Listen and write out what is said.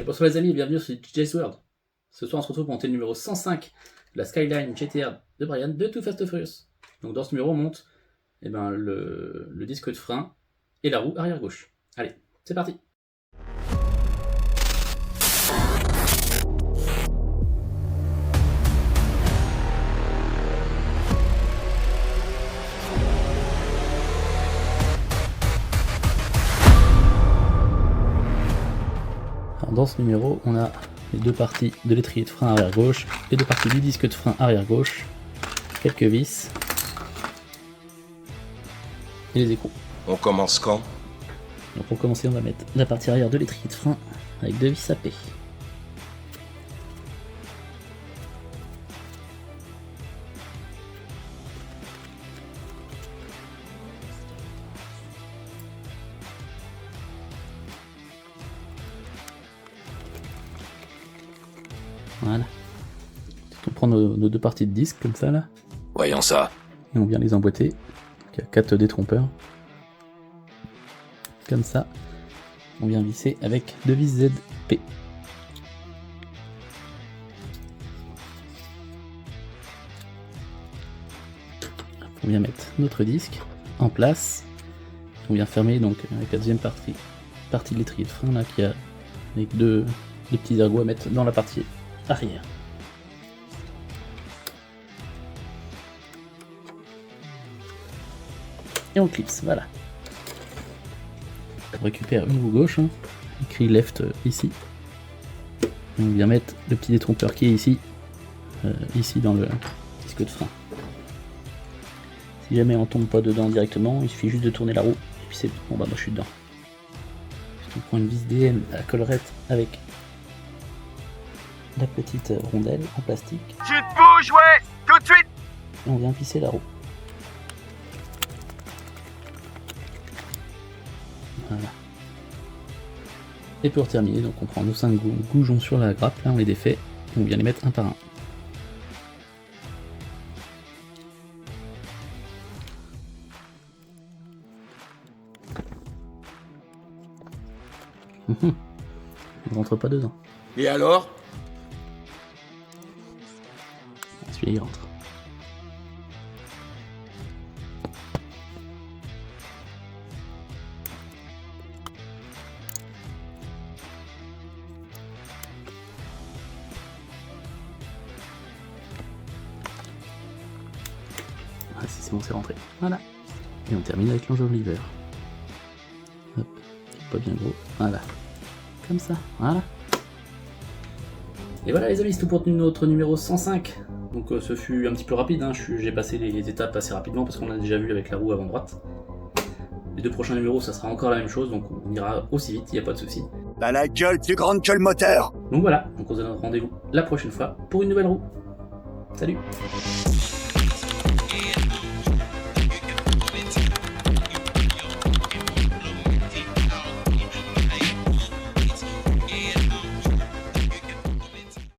bonsoir les amis et bienvenue sur DJ's World. Ce soir on se retrouve pour monter le numéro 105 de la Skyline GTR de Brian de Too Fast Furious. Donc dans ce numéro on monte le disque de frein et la roue arrière gauche. Allez, c'est parti. Dans ce numéro, on a les deux parties de l'étrier de frein arrière gauche, les deux parties du disque de frein arrière gauche, quelques vis et les écrous. On commence quand? Donc pour commencer, on va mettre la partie arrière de l'étrier de frein avec deux vis sapées. Voilà. On prend nos deux parties de disque comme ça là. Voyons ça. Et on vient les emboîter. Il y a 4 détrompeurs. Comme ça. On vient visser avec deux vis ZP. On vient mettre notre disque en place. On vient fermer donc avec la deuxième partie de l'étrier de frein là qui a avec deux petits ergots à mettre dans la partie arrière. Et on clipse, voilà. On récupère une roue gauche, hein, écrit left ici. Et on vient mettre le petit détrompeur qui est ici, ici dans le disque de frein. Si jamais on tombe pas dedans directement, il suffit juste de tourner la roue, et puis c'est bon. Bah moi je suis dedans. On prend une vis DM à collerette avec la petite rondelle en plastique. Tu te bouges, ouais, tout de suite. Et on vient visser la roue. Voilà. Et pour terminer, donc on prend nos 5 goujons sur la grappe, là on les défait, et on vient les mettre un par un. On rentre pas dedans. Et alors? Celui-là il rentre. Ah si c'est bon, c'est rentré. Voilà. Et on termine avec l'enjoliveur. Hop, pas bien gros. Voilà. Comme ça, voilà. Et voilà les amis, c'est tout pour notre numéro 105. Donc ce fut un petit peu rapide, hein. J'ai passé les étapes assez rapidement parce qu'on a déjà vu avec la roue avant droite. Les deux prochains numéros ça sera encore la même chose, donc on ira aussi vite, il n'y a pas de souci. T'as la gueule plus grande que le moteur. Donc voilà, donc on se donne rendez-vous la prochaine fois pour une nouvelle roue. Salut!